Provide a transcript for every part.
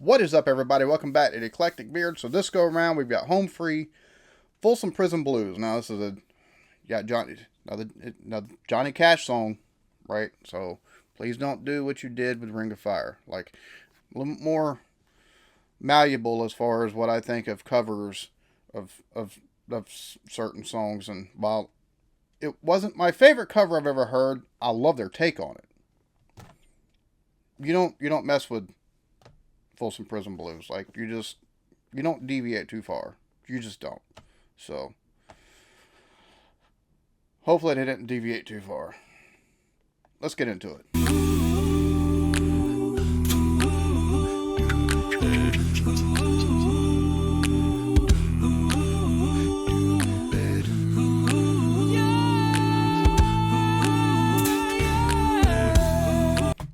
What is up, everybody? Welcome back to the Eclectic Beard. So this go around, we've got Home Free, Folsom Prison Blues. Now this is another Johnny Cash song, right? So please don't do what you did with Ring of Fire. Like, a little more malleable as far as what I think of covers of certain songs. And while it wasn't my favorite cover I've ever heard, I love their take on it. You don't mess with Folsom Prison Blues. Like, you don't deviate too far. You just don't. So hopefully they didn't deviate too far. Let's get into it.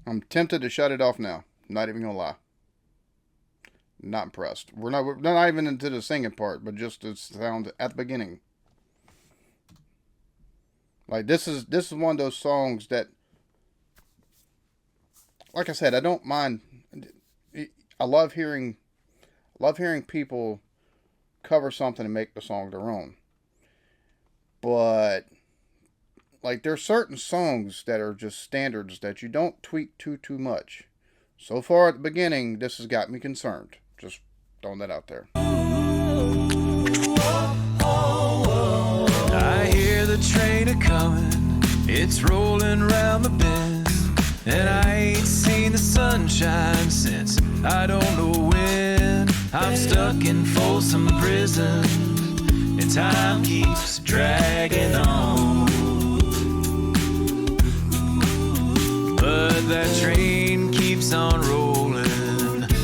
I'm tempted to shut it off now. Not even gonna lie. Not impressed. We're not even into the singing part, but just the sound at the beginning. Like, this is one of those songs that, like I said, I don't mind. I love hearing people cover something and make the song their own. But like, there's certain songs that are just standards that you don't tweak too much. So far at the beginning, this has got me concerned. Just throwing that out there. I hear the train a-comin', it's rolling round the bend, and I ain't seen the sunshine since I don't know when. I'm stuck in Folsom Prison, and time keeps dragging on. But that train keeps on rolling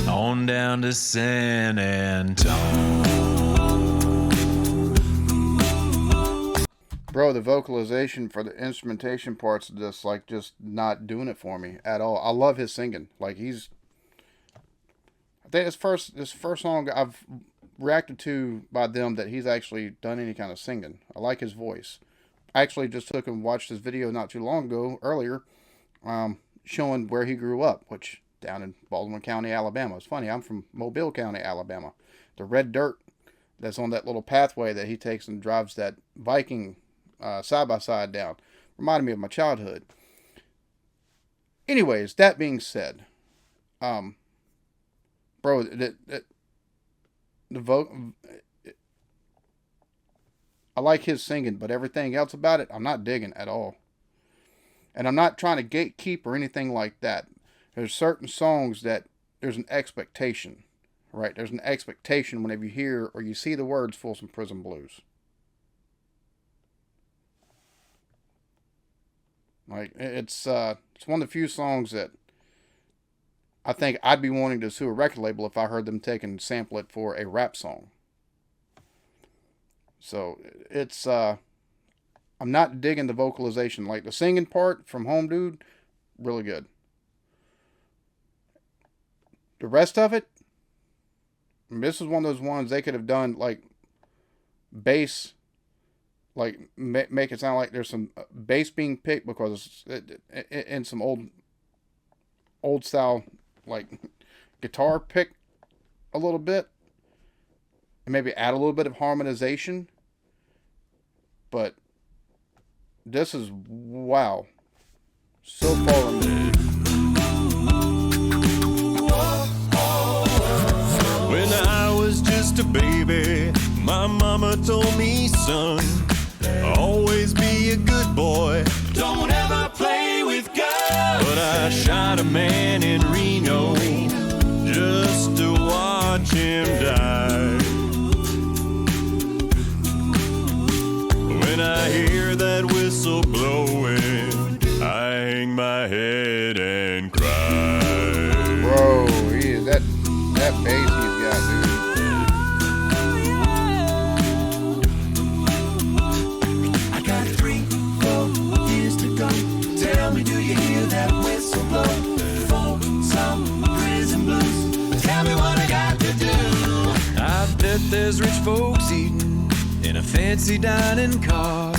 on down to San Antone. Bro, the vocalization for the instrumentation parts of this, like, just not doing it for me at all. I love his singing. Like, I think this first song I've reacted to by them that he's actually done any kind of singing. I like his voice. I actually just took and watched his video not too long ago, earlier, showing where he grew up, which down in Baldwin County, Alabama. It's funny, I'm from Mobile County, Alabama. The red dirt that's on that little pathway that he takes and drives that Viking side by side down reminded me of my childhood. Anyways, that being said, bro, I like his singing, but everything else about it, I'm not digging at all. And I'm not trying to gatekeep or anything like that. There's certain songs that there's an expectation, right? There's an expectation whenever you hear or you see the words Folsom Prison Blues. Like, it's one of the few songs that I think I'd be wanting to sue a record label if I heard them take and sample it for a rap song. So it's I'm not digging the vocalization. Like, the singing part from Home Dude, really good. The rest of it, this is one of those ones they could have done, like, bass, like, make it sound like there's some bass being picked, because in some old style, like, guitar pick a little bit, and maybe add a little bit of harmonization. But this is, wow, so far removed. When I was just a baby, my mama told me, son, always be a good boy, don't ever play with guns. But I shot a man in Reno just to watch him die. When I hear that whistle blowing, I hang my head and cry. Bro, that bass he's got, dude. I got 3-4 years to go. Tell me, do you hear that whistle blow? Folsom Prison Blues. Tell me what I got to do. I bet there's rich folks eating in a fancy dining car.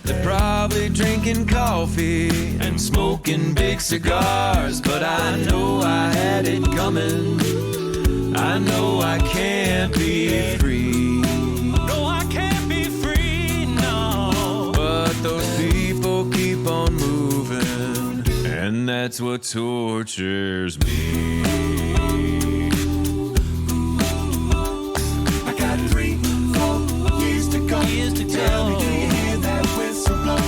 They're probably drinking coffee and smoking big cigars. But I know I had it coming. I know I can't be free. No, I can't be free, no. But those people keep on moving, and that's what tortures me. I got 3-4 years to go. Tell me, do you hear that whistle blow?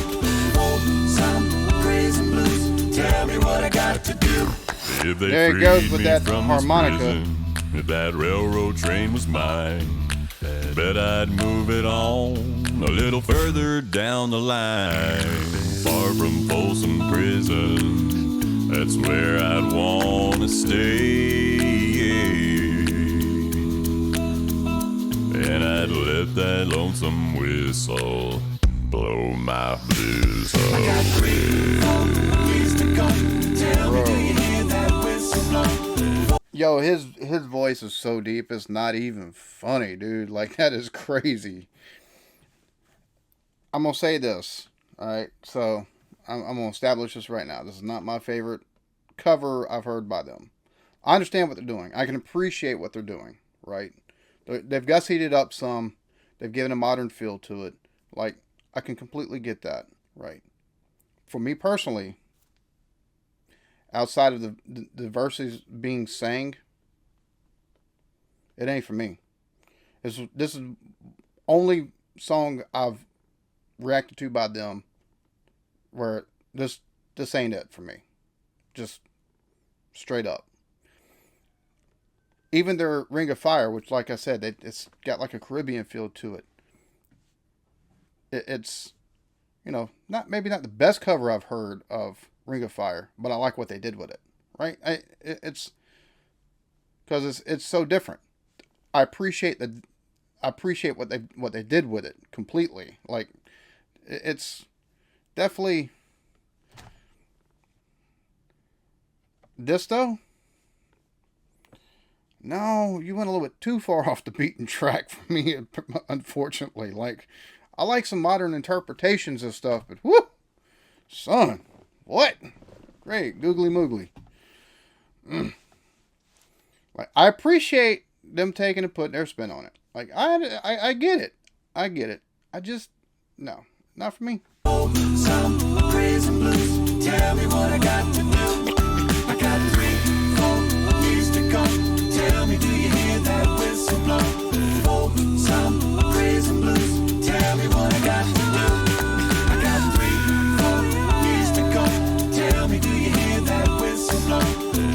Folsom Prison Blues. Tell me what I got to do. If they There it goes freed with me that from this harmonica. prison, if that railroad train was mine, bet I'd move it on a little further down the line. Far from Folsom Prison, that's where I'd want to stay. And I'd let that lonesome whistle blow my blues away. I got 3-4 years to go. Tell me, do you hear that whistle blow? Yo, his voice is so deep, it's not even funny, dude. Like, that is crazy. I'm gonna say this, alright? So, I'm gonna establish this right now. This is not my favorite cover I've heard by them. I understand what they're doing. I can appreciate what they're doing, right? They've gussied it up some. They've given a modern feel to it. Like, I can completely get that, right? For me personally, outside of the verses being sang, it ain't for me. This is only song I've reacted to by them where this ain't it for me. Just straight up. Even their Ring of Fire, which, like I said, it's got like a Caribbean feel to it. It's, you know, maybe not the best cover I've heard of Ring of Fire, but I like what they did with it, right? It's because it's so different. I appreciate what they did with it completely. Like, it's definitely this though. No, you went a little bit too far off the beaten track for me, unfortunately. Like, I like some modern interpretations of stuff, but whoo, son, what? Great, googly moogly. Like, I appreciate them taking and putting their spin on it. Like, I get it. I get it. I just, no, not for me. Folsom Prison Blues. Tell me what I got to do. I got 3-4 years to go. Tell me, do you hear that whistle blow? Folsom Prison Blues. Tell me what I got to do. I got 3-4 years to go. Tell me, do you hear that whistle blow?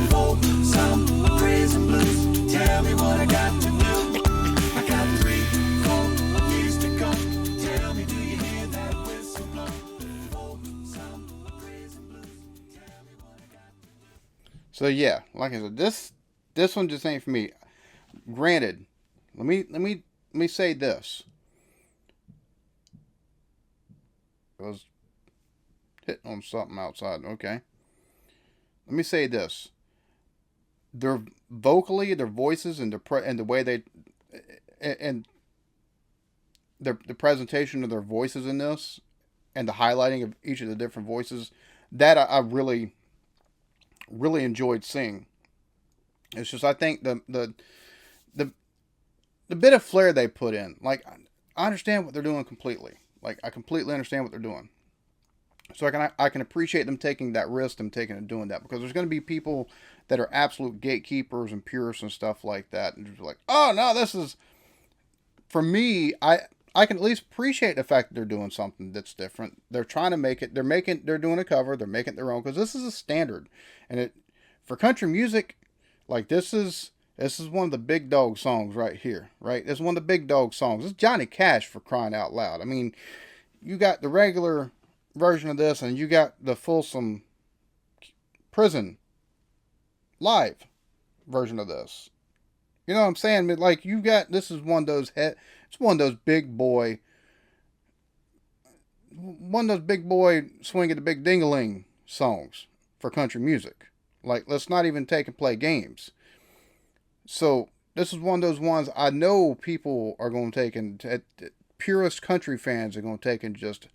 Folsom Prison Blues. Tell me what I got to do. I got 3-4 years to go. Tell me, do you hear that whistle blow? Folsom Prison Blues. Tell me what I got to do. So yeah, like I said, this one just ain't for me. Granted, let me say this. I was hitting on something outside. Okay. Let me say this. Their vocally, their voices, and the way they and the presentation of their voices in this, and the highlighting of each of the different voices, that I really enjoyed seeing. It's just, I think the bit of flair they put in, like, I understand what they're doing completely. Like, I completely understand what they're doing. So I can appreciate them taking that risk, them taking and doing that, because there's going to be people that are absolute gatekeepers and purists and stuff like that, and just like, oh no, this is, for me, I can at least appreciate the fact that they're doing something that's different. They're trying to make it. They're doing a cover. They're making it their own, because this is a standard, and for country music, like, this is one of the big dog songs right here, right? This is one of the big dog songs. It's Johnny Cash, for crying out loud. I mean, you got the regular version of this, and you got the Folsom Prison live version of this. You know what I'm saying? But, like, this is one of those it's one of those big boy swing at the big ding-a-ling songs for country music. Like, let's not even take and play games. So, this is one of those ones I know people are going to take, and purist country fans are going to take and just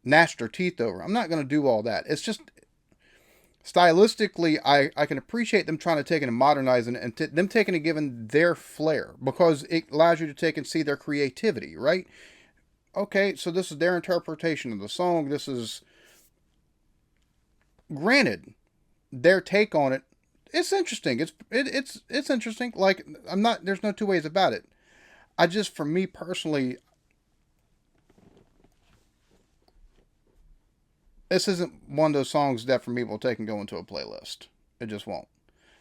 gnash their teeth over. I'm not going to do all that. It's just, stylistically, I can appreciate them trying to take it and modernize it, and them taking and giving their flair, because it allows you to take and see their creativity, right? Okay, so this is their interpretation of the song. This is, granted, their take on it. It's interesting. It's interesting. Like, I'm not. There's no two ways about it. I just, for me personally, this isn't one of those songs that for me will take and go into a playlist. It just won't.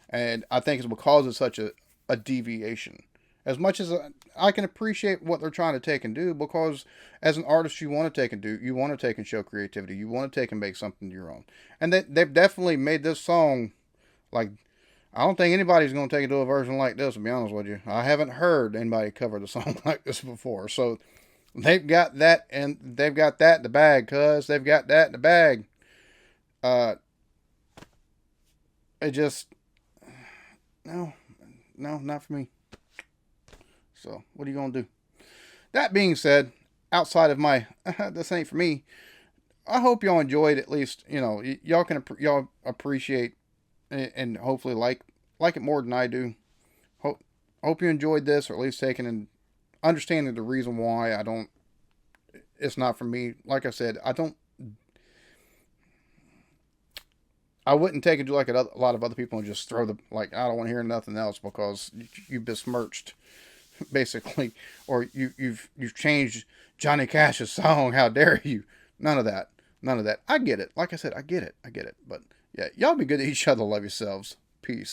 And I think it's because it's such a deviation. As much as I can appreciate what they're trying to take and do, because as an artist, you want to take and do, you want to take and show creativity, you want to take and make something your own. And they've definitely made this song, like, I don't think anybody's going to take and do a version like this, to be honest with you. I haven't heard anybody cover the song like this before. So they've got that, and they've got that in the bag, cuz they've got that in the bag. It just, no, not for me. So, what are you going to do? That being said, outside of my, this ain't for me, I hope y'all enjoyed, at least, y'all appreciate and hopefully like it more than I do. Hope you enjoyed this, or at least taking and understanding the reason why it's not for me. Like I said, I wouldn't take it to like a lot of other people and just throw I don't want to hear nothing else because you besmirched, basically, or you've changed Johnny Cash's song. How dare you? None of that. I get it. Like I said, I get it. But yeah, y'all be good to each other. Love yourselves. Peace.